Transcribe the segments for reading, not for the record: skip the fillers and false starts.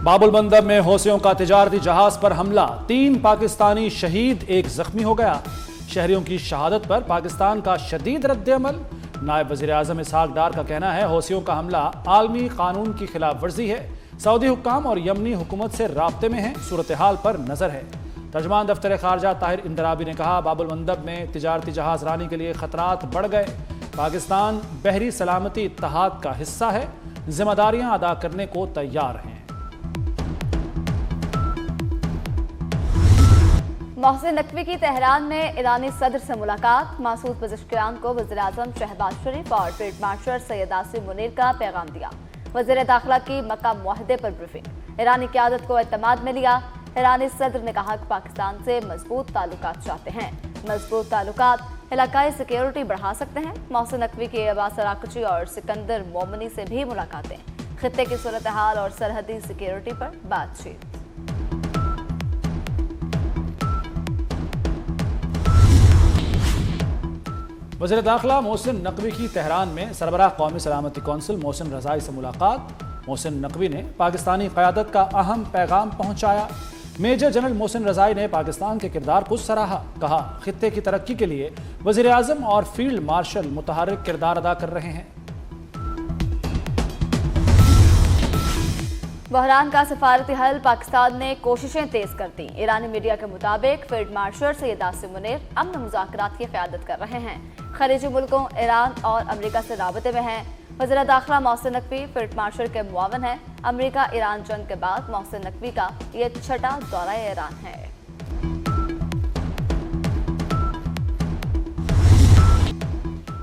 باب المندب میں حوثیوں کا تجارتی جہاز پر حملہ، 3 پاکستانی شہید، 1 زخمی ہو گیا۔ شہریوں کی شہادت پر پاکستان کا شدید رد عمل۔ نائب وزیر اعظم اسحاق ڈار کا کہنا ہے حوثیوں کا حملہ عالمی قانون کی خلاف ورزی ہے۔ سعودی حکام اور یمنی حکومت سے رابطے میں ہیں، صورتحال پر نظر ہے۔ ترجمان دفتر خارجہ طاہر اندرابی نے کہا باب المندب میں تجارتی جہاز رانی کے لیے خطرات بڑھ گئے۔ پاکستان بحری سلامتی اتحاد کا حصہ ہے، ذمہ داریاں ادا کرنے کو تیار ہیں۔ محسن نقوی کی تہران میں ایرانی صدر سے ملاقات، مسعود پزشکیان کو وزیراعظم شہباز شریف اور فیلڈ مارشل سید عاصم منیر کا پیغام دیا۔ وزیر داخلہ کی مکہ معاہدے پر بریفنگ، ایرانی قیادت کو اعتماد میں لیا۔ ایرانی صدر نے کہا کہ پاکستان سے مضبوط تعلقات چاہتے ہیں، مضبوط تعلقات علاقائی سیکیورٹی بڑھا سکتے ہیں۔ محسن نقوی کی عباس اراکچی اور سکندر مومنی سے بھی ملاقاتیں، خطے کی صورتحال اور سرحدی سیکیورٹی پر بات چیت۔ وزیر داخلہ محسن نقوی کی تہران میں سربراہ قومی سلامتی کونسل محسن رضائی سے ملاقات۔ محسن نقوی نے پاکستانی قیادت کا اہم پیغام پہنچایا۔ میجر جنرل محسن رضائی نے پاکستان کے کردار کو سراہا، کہا خطے کی ترقی کے لیے وزیر اعظم اور فیلڈ مارشل متحرک کردار ادا کر رہے ہیں۔ بحران کا سفارتی حل، پاکستان نے کوششیں تیز کر دیں۔ ایرانی میڈیا کے مطابق فیلڈ مارشل سید عاصم منیر امن مذاکرات کی قیادت کر رہے ہیں، خلیجی ملکوں ایران اور امریکہ سے رابطے میں ہیں۔ وزیر داخلہ Mohsin Naqvi field marshal K معاون ہیں۔ امریکہ ایران جنگ کے بعد محسن نقوی کا یہ 6واں دورہ ایران ہے۔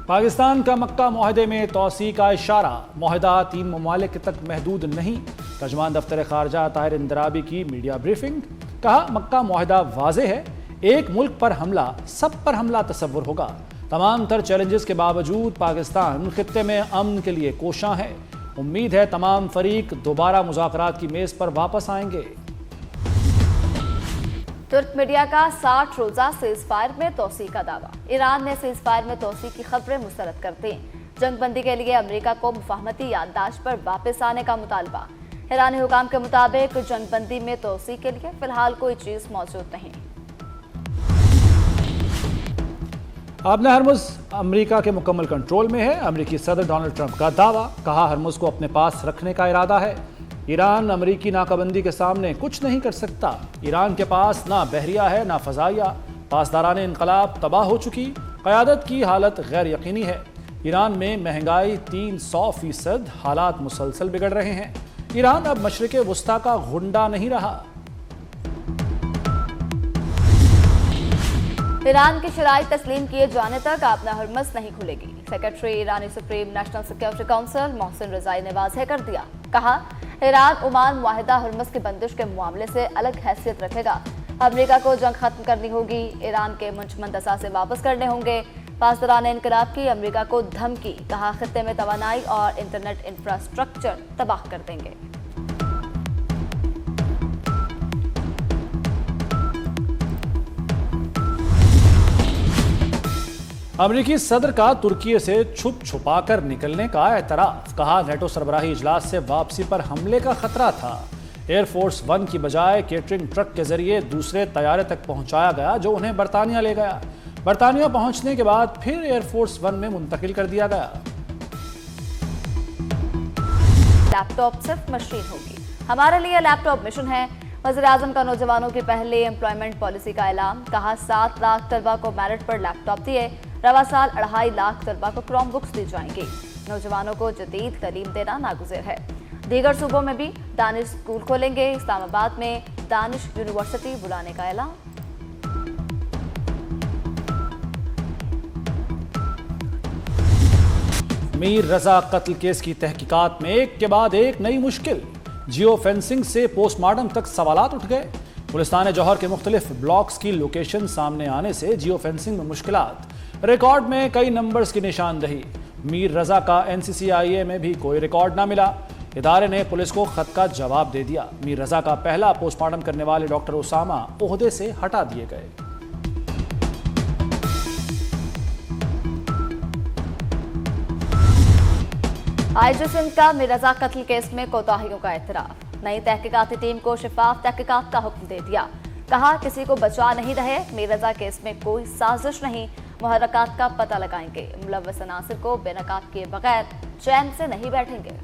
پاکستان کا مکہ معاہدے میں توسیع کا اشارہ، معاہدہ 3 ممالک تک محدود نہیں۔ ترجمان دفتر خارجہ طاہر اندرابی کی میڈیا بریفنگ، کہا مکہ معاہدہ واضح ہے، ایک ملک پر حملہ سب پر حملہ تصور ہوگا۔ تمام تر چیلنجز کے باوجود پاکستان خطے میں امن کے لیے کوشاں ہے۔ امید ہے تمام فریق دوبارہ مذاکرات کی میز پر واپس آئیں گے۔ ترک میڈیا کا 60 روزہ سیز فائر میں توسیع کا دعویٰ، ایران نے سیز فائر میں توسیع کی خبریں مسترد کر دیں۔ جنگ بندی کے لیے امریکہ کو مفاہمتی یادداشت پر واپس آنے کا مطالبہ۔ ایرانی حکام کے مطابق جنگ بندی میں توسیع کے لیے فی الحال کوئی چیز موجود نہیں۔ آبِ ہرمز امریکہ کے مکمل کنٹرول میں ہے، امریکی صدر ڈونلڈ ٹرمپ کا دعویٰ، کہا ہرمز کو اپنے پاس رکھنے کا ارادہ ہے۔ ایران امریکی ناکہ بندی کے سامنے کچھ نہیں کر سکتا۔ ایران کے پاس نہ بحریہ ہے نہ فضائیہ، پاسداران انقلاب تباہ ہو چکی، قیادت کی حالت غیر یقینی ہے۔ ایران میں مہنگائی 300%، حالات مسلسل بگڑ رہے ہیں۔ ایران اب مشرق وسطیٰ کا غنڈہ نہیں رہا۔ ایران کی شرائط تسلیم کیے جانے تک آبِ ہرمز نہیں کھلے گی، سیکرٹری ایرانی سپریم نیشنل سیکیورٹی کونسل محسن رضائی نے واضح کر دیا۔ کہا ایران عمان معاہدہ ہرمز کی بندش کے معاملے سے الگ حیثیت رکھے گا۔ امریکہ کو جنگ ختم کرنی ہوگی، ایران کے منشمند اثاثے واپس کرنے ہوں گے۔ پاسداران انقلاب کی امریکہ کو دھمکی، کہا خطے میں توانائی اور انٹرنیٹ انفراسٹرکچر تباہ کر دیں گے۔ امریکی صدر کا ترکی سے چھپ چھپا کر نکلنے کا اعتراف، کہا نیٹو سربراہی اجلاس سے واپسی پر حملے کا خطرہ تھا۔ ایئر فورس 1 کی بجائے کیٹرنگ ٹرک کے ذریعے دوسرے طیارے تک پہنچایا گیا جو انہیں برطانیہ لے گیا۔ برطانیہ پہنچنے کے بعد پھر ایئر فورس 1 میں منتقل کر دیا گیا۔ لیپ ٹاپ صرف مشین ہوگی، ہمارے لیے لیپ ٹاپ مشن ہے۔ وزیر اعظم کا نوجوانوں کی پہلی امپلائمنٹ پالیسی کا اعلان، کہا 7 لاکھ طلبہ کو میرٹ پر لیپ ٹاپ دیے، رواں سال 2.5 لاکھ طلبہ کو کروم بکس دی جائیں گی۔ نوجوانوں کو جدید تعلیم دینا ناگزیر ہے۔ دیگر صوبوں میں بھی دانش اسکول کھولیں گے، اسلام آباد میں دانش یونیورسٹی بلانے کا اعلان۔ میر رضا قتل کیس کی تحقیقات میں ایک کے بعد ایک نئی مشکل، جیو فینسنگ سے پوسٹ مارٹم تک سوالات اٹھ گئے۔ گلستان جوہر کے مختلف بلاکس کی لوکیشن سامنے آنے سے جیو فینسنگ میں مشکلات، ریکارڈ میں کئی نمبرز کی نشاندہی۔ میر رضا کا NCCIA میں بھی کوئی ریکارڈ نہ ملا، ادارے نے پولیس کو خط کا جواب دے دیا۔ میر رضا کا پہلا پوسٹ مارٹم کرنے والے ڈاکٹر اسامہ عہدے سے ہٹا دیے گئے۔ IG سندھ کا میر رضا قتل کیس میں کوتاہیوں کا اعتراف، नई तहकीकाती टीम को शफाफ तहकीकात का हुक्म दे दिया। कहा किसी को बचा नहीं रहे, मीररजा केस में कोई साजिश नहीं, मुहर्रकात का पता लगाएंगे, मुलव्वस अनासिर को बेनकाब किए बगैर चैन से नहीं बैठेंगे।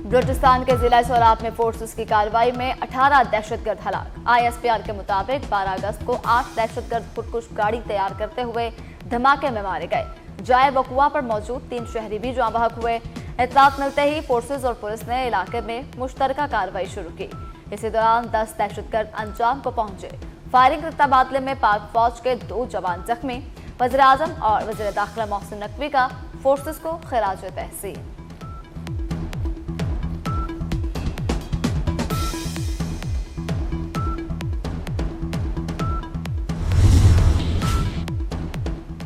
बलूचिस्तान के जिला सोराब में फोर्सेस की कार्रवाई में 18 दहशतगर्द हलाक। ISPR के मुताबिक 12 अगस्त को 8 दहशतगर्द खुदकुश गाड़ी तैयार करते हुए धमाके में मारे गए। जाए वकुआ पर मौजूद 3 शहरी भी जाँ बहक हुए। इत्तलात मिलते ही फोर्सेस और पुलिस ने इलाके में मुश्तरका कार्रवाई शुरू की। इसी दौरान 10 दहशतगर्द अंजाम को पहुंचे। फायरिंग के तबादले में पाक फौज के 2 जवान जख्मी। वज़ीर आज़म और वज़ीर दाखिला मोहसिन नकवी का फोर्सेस को खिराज तहसीन।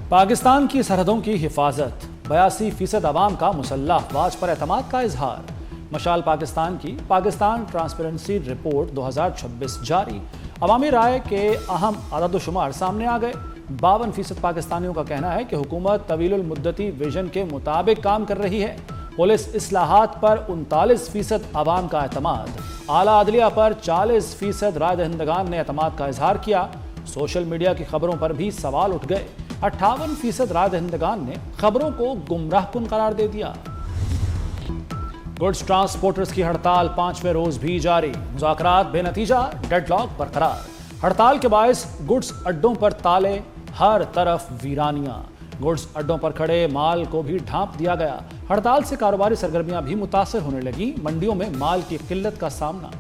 पाकिस्तान की सरहदों की हिफाजत, 82% अवाम का मुसल्लह अफवाज पर एतमाद का इजहार। मशाल पाकिस्तान की पाकिस्तान ट्रांसपेरेंसी रिपोर्ट 2026 जारी। अवामी राय के अहम आदाद-ओ-शुमार सामने आ गए। 52% पाकिस्तानियों का कहना है कि हुकूमत तवीलुल मुद्दती विजन के मुताबिक काम कर रही है। पुलिस इस्लाहात पर 39% अवाम का एतमाद। आला अदलिया पर 40% राय दहिंदगान ने एतमाद का इजहार किया। सोशल मीडिया की खबरों पर भी सवाल उठ गए। 58% राय दहिंदगान ने खबरों को गुमराहकुन करार दे दिया। गुड्स ट्रांसपोर्टर्स की हड़ताल 5वें रोज भी जारी। मुज़ाकरात बेनतीजा, डेडलॉक बरकरार। हड़ताल के बायस गुड्स अड्डों पर ताले, हर तरफ वीरानियां। गुड्स अड्डों पर खड़े माल को भी ढांप दिया गया। हड़ताल से कारोबारी सरगर्मियां भी मुतासर होने लगी। मंडियों में माल की किल्लत का सामना।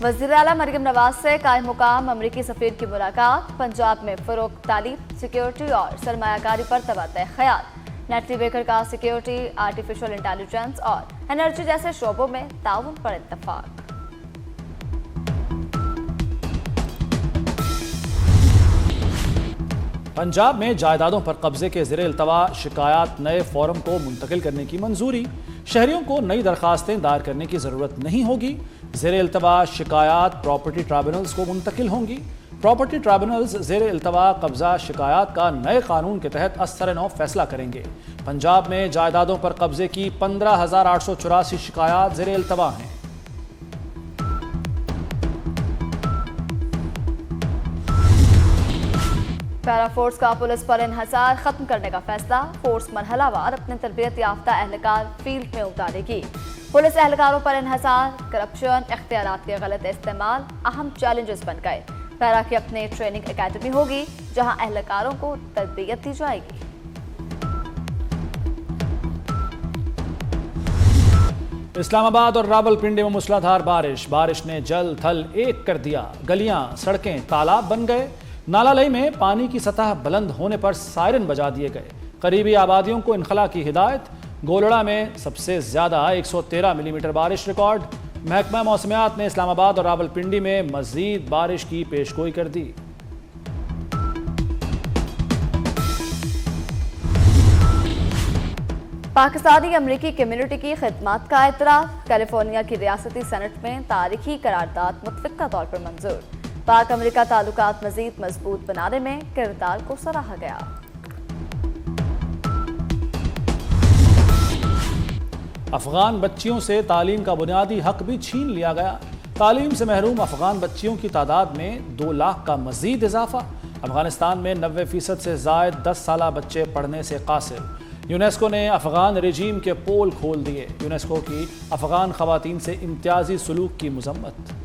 वज़ीर आला मरियम नवाज से कायम मुकाम अमरीकी सफीर की मुलाकात। पंजाब में फरोग, तालीम, सिक्योरिटी और सरमायाकारी पर तबादला ख्याल। नेटली बेकर का सिक्योरिटी, आर्टिफिशियल इंटेलिजेंस और एनर्जी जैसे शोबों में ताउन पर इत्तफाक। पंजाब में जायदादों पर कब्जे के ज़ेरे इल्तवा शिकायत नए फोरम को मुंतकिल करने की मंजूरी। शहरियों को नई दरखास्तें दायर करने की ज़रूरत नहीं होगी। ज़ेरे इल्तवा शिकायत प्रॉपर्टी ट्राइब्यूनल्स को मुंतकिल होंगी। प्रॉपर्टी ट्राइब्यूनल्स ज़ेरे इल्तवा कब्जा शिकायत का नए कानून के तहत असर-ए-नौ फैसला करेंगे। पंजाब में जायदादों पर कब्जे की 15,884 शिकायत ज़ेरे इल्तवा हैं। पैरा फोर्स का पुलिस पर इन्हसार खत्म करने का फैसला। फोर्स मरहलावार अपने तरबियत याफ्ता एहलकार फील्ड में उतारेगी। पुलिस एहलकारों पर इन्हसार, करप्शन, इख्तियारात के गलत इस्तेमाल अहम चैलेंजेस बन गए। पैरा की अपनी ट्रेनिंग एकेडमी होगी जहां एहलकारों को तरबियत दी जाएगी। इस्लामाबाद और रावलपिंडी में मूसलाधार बारिश ने जल थल एक कर दिया। गलियां, सड़कें तालाब बन गए। नालालई में पानी की सतह बुलंद होने पर सायरन बजा दिए गए। करीबी आबादियों को इनखला की हिदायत। गोलड़ा में सबसे ज्यादा 113 मिलीमीटर बारिश रिकॉर्ड। महकमा मौसमियात ने इस्लामाबाद और रावलपिंडी में मजीद बारिश की पेशगोई कर दी। पाकिस्तानी अमरीकी कम्युनिटी की खिदमत का एतराफ़। कैलिफोर्निया की रियासती सेनेट में तारीखी करारदाद मुतफ़िक़ा तौर पर मंजूर। पाक अमरीका ताल्लुकात मज़ीद मजबूत बनाने में किरदार को सराहा गया। अफगान बच्चियों से तालीम का बुनियादी हक भी छीन लिया गया। तालीम से महरूम अफगान बच्चियों की तादाद में 2 लाख का मजीद इजाफा। अफगानिस्तान में 90% से ज़ायद 10 साला बच्चे पढ़ने से कासिर। यूनेस्को ने अफगान रजीम के पोल खोल दिए। यूनेस्को की अफगान खवातीन से इम्तियाजी सलूक की मजम्मत।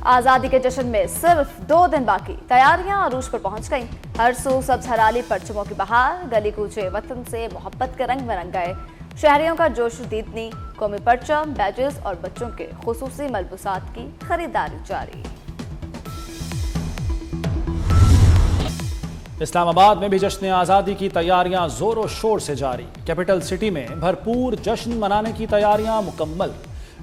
आज़ादी के जश्न में सिर्फ 2 दिन बाकी, तैयारियां अरूज पर पहुंच गईं। हर सू सब्ज हराली परचमों की बहार, गली कूचे वतन से मोहब्बत के रंग में रंग गए। शहरियों का जोश दीदनी, कौमी परचम, बैजेस और बच्चों के खुसूसी मलबूसात की खरीदारी जारी। इस्लामाबाद में भी जश्न आज़ादी की तैयारियां जोरों शोर से जारी। कैपिटल सिटी में भरपूर जश्न मनाने की तैयारियां मुकम्मल।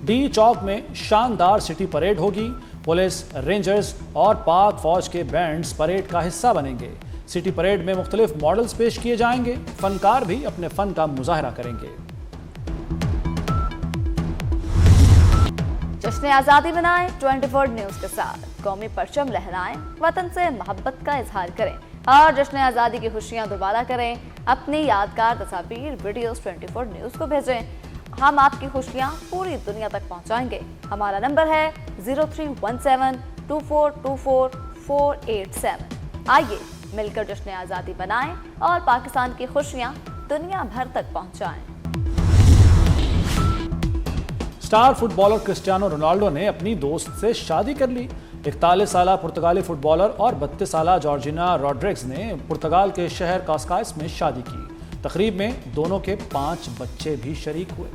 डी चौक में शानदार सिटी परेड होगी। पुलिस, रेंजर्स और पाक फौज के बैंड्स परेड का हिस्सा बनेंगे। सिटी परेड में मुख्तलिफ मॉडल्स पेश किए जाएंगे। फनकार भी अपने फन का मुजाहरा करेंगे। जश्न आज़ादी मनाएं 24 न्यूज़ के साथ, कौमी परचम लहराएं, वतन से मोहब्बत का इजहार करें और जश्न आज़ादी की खुशियां दोबारा करें। अपनी यादगार तस्वीर वीडियोस 24 न्यूज़ को भेजें। हम आपकी खुशियां पूरी दुनिया तक पहुंचाएंगे। हमारा नंबर है 0317242447। आइए मिलकर जश्न आज़ादी बनाएं और पाकिस्तान की खुशियां दुनिया भर तक पहुंचाएं। स्टार फुटबॉलर क्रिस्टियानो रोनाल्डो ने अपनी दोस्त से शादी कर ली। 41 साला पुर्तगाली फुटबॉलर और 32 साला जॉर्जिना रॉड्रिग्स ने पुर्तगाल के शहर कास्काइस में शादी की। तकरीब में दोनों के 5 बच्चे भी शरीक हुए।